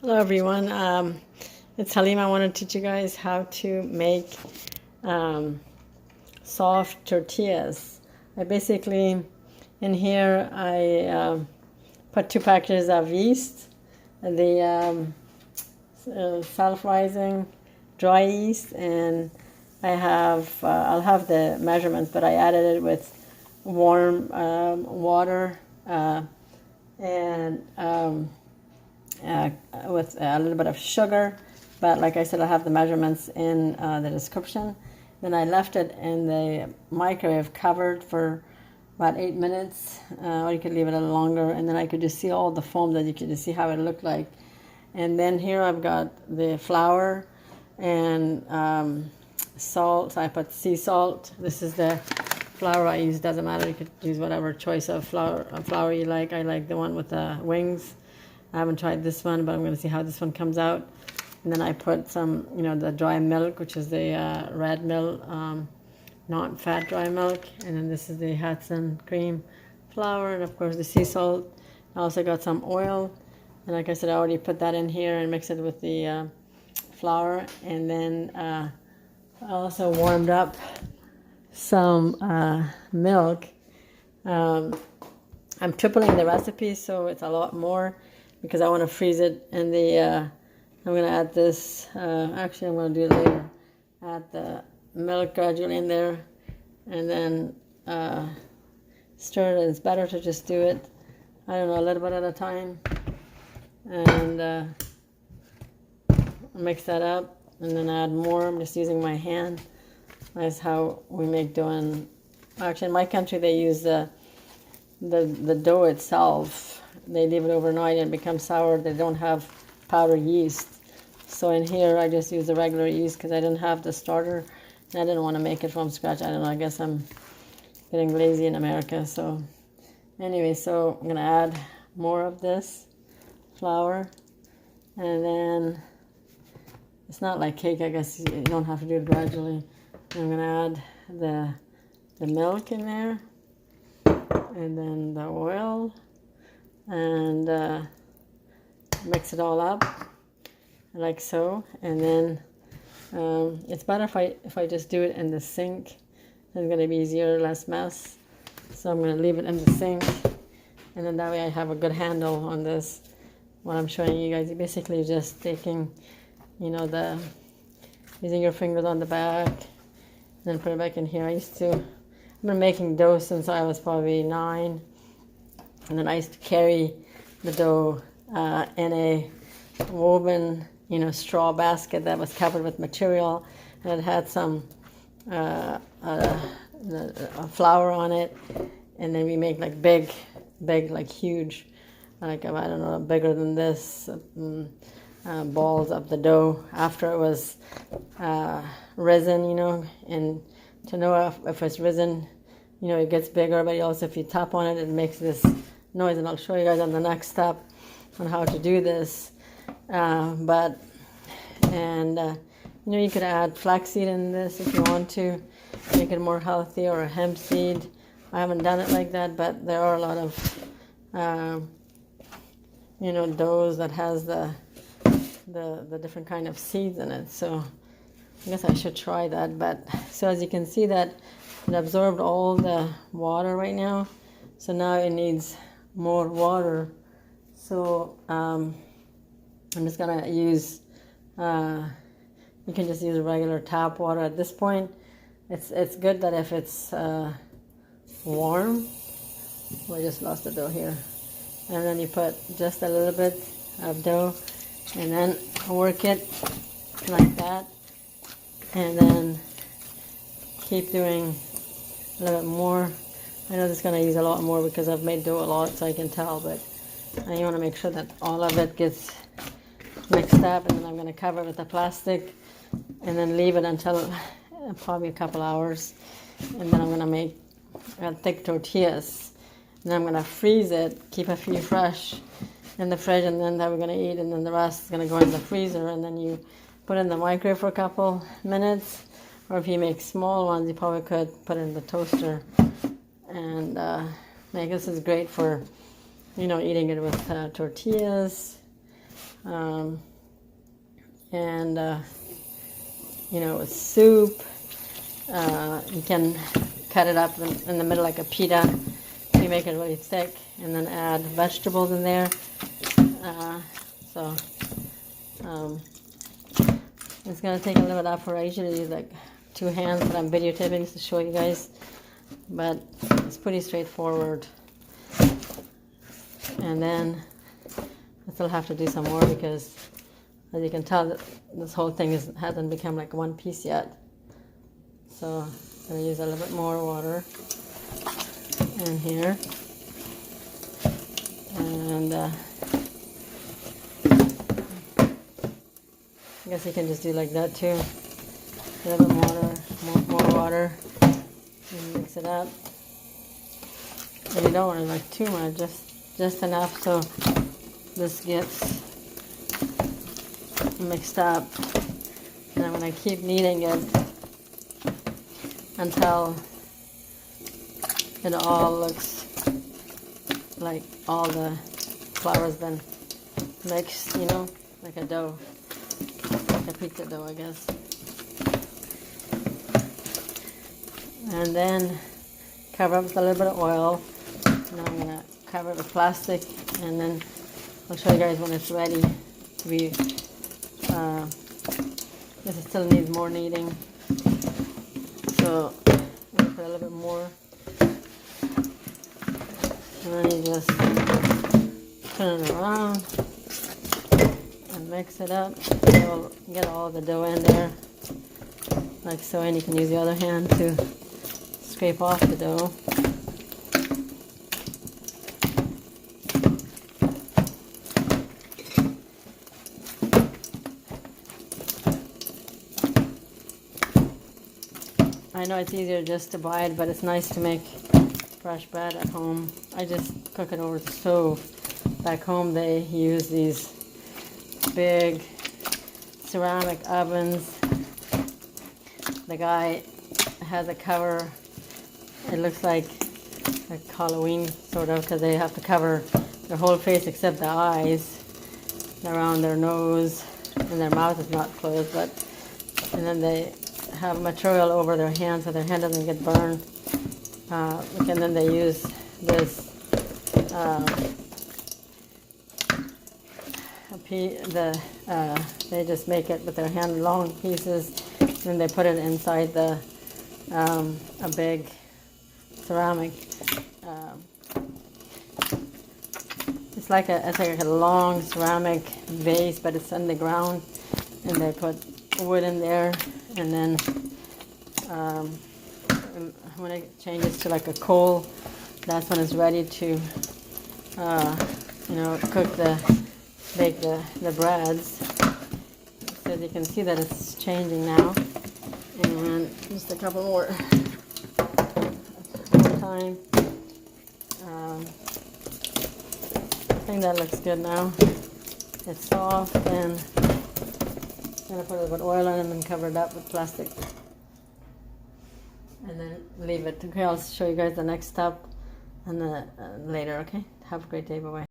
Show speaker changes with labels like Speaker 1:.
Speaker 1: Hello everyone, it's Halima. I want to teach you guys how to make soft tortillas. I basically, in here, I put 2 packages of yeast, the self-rising dry yeast, and I'll have the measurements, but I added it with warm water and with a little bit of sugar, but like I said, I'll have the measurements in the description. Then I left it in the microwave covered for about 8 minutes, or you could leave it a little longer, and then I could just see all the foam that you could just see how it looked like. And then here I've got the flour and salt. I put sea salt. This is the flour I use. Doesn't matter, you could use whatever choice of flour you like. I like the one with the wings. I haven't tried this one, but I'm going to see how this one comes out. And then I put some, the dry milk, which is the red milk, not fat dry milk. And then this is the Hudson cream flour, and of course the sea salt. I also got some oil. And like I said, I already put that in here and mixed it with the flour. And then I also warmed up some milk. I'm tripling the recipe, so it's a lot more, because I want to freeze it in the, I'm going to add this, actually I'm going to do it later, add the milk gradually in there, and then stir it. It's better to just do it, I don't know, a little bit at a time, and mix that up, and then add more. I'm just using my hand. That's how we make dough. And actually in my country they use the dough itself. They leave it overnight and it becomes sour. They don't have powdered yeast. So in here I just use the regular yeast because I didn't have the starter and I didn't want to make it from scratch. I don't know, I guess I'm getting lazy in America. So anyway, so I'm going to add more of this flour, and then it's not like cake, I guess you don't have to do it gradually. I'm going to add the milk in there, and then the oil, and mix it all up like so. And then it's better if I just do it in the sink. It's going to be easier, less mess. So I'm going to leave it in the sink, and then that way I have a good handle on this. What I'm showing you guys, you're basically just taking, using your fingers on the back, and then put it back in here. I've been making dough since I was probably 9. And then I used to carry the dough in a woven, straw basket that was covered with material, and it had some flour on it. And then we make like big, like huge, like, I don't know, bigger than this, balls of the dough after it was risen, and to know if it's risen, it gets bigger, but also if you tap on it, it makes this noise, and I'll show you guys on the next step on how to do this. You could add flaxseed in this if you want to make it more healthy, or a hemp seed. I haven't done it like that, but there are a lot of doughs that has the different kind of seeds in it. So I guess I should try that. But so as you can see, that it absorbed all the water right now, so now it needs more water. So I'm just gonna use you can just use regular tap water at this point. It's good that if it's warm. I just lost the dough here. And then you put just a little bit of dough, and then work it like that, and then keep doing a little bit more. I know this is going to use a lot more because I've made dough a lot, so I can tell, but I want to make sure that all of it gets mixed up. And then I'm going to cover it with a plastic and then leave it until probably a couple hours. And then I'm going to make thick tortillas. And then I'm going to freeze it, keep a few fresh in the fridge, and then that we're going to eat, and then the rest is going to go in the freezer. And then you put it in the microwave for a couple minutes, or if you make small ones, you probably could put it in the toaster. And make this is great for, eating it with tortillas, and you know, with soup. You can cut it up in the middle like a pita. You make it really thick, and then add vegetables in there. It's gonna take a little bit of effort. I usually use like 2 hands, but I'm videotaping to show you guys. But it's pretty straightforward. And then I still have to do some more because, as you can tell, this whole thing hasn't become like one piece yet. So I'm gonna use a little bit more water in here, and I guess you can just do like that too. A little bit more water, and mix it up. And you don't want to like too much, just enough so this gets mixed up. And I'm gonna keep kneading it until it all looks like all the flour's been mixed, you know, like a dough, like a pizza dough, I guess. And then cover up with a little bit of oil. Now I'm gonna cover it with plastic, and then I'll show you guys when it's ready to be. This still needs more kneading. So I'm going to put a little bit more, and then you just turn it around and mix it up. So get all the dough in there, like so, and you can use the other hand to scrape off the dough. I know it's easier just to buy it, but it's nice to make fresh bread at home. I just cook it over the stove. Back home they use these big ceramic ovens. The guy has a cover. It looks like Halloween sort of, because they have to cover their whole face except the eyes, around their nose, and their mouth is not closed. And then they have material over their hands so their hand doesn't get burned. And then they use this they just make it with their hand long pieces, and they put it inside the a big ceramic. It's like a long ceramic vase, but it's on the ground, and they put wood in there, and then when it changes to like a coal, that's when it's ready to you know, bake the breads. So you can see that it's changing now, and just a couple more time. I think that looks good now. It's soft, and I'm going to put a little bit of oil on it and cover it up with plastic. And then leave it. Okay, I'll show you guys the next step and later, okay? Have a great day. Bye-bye.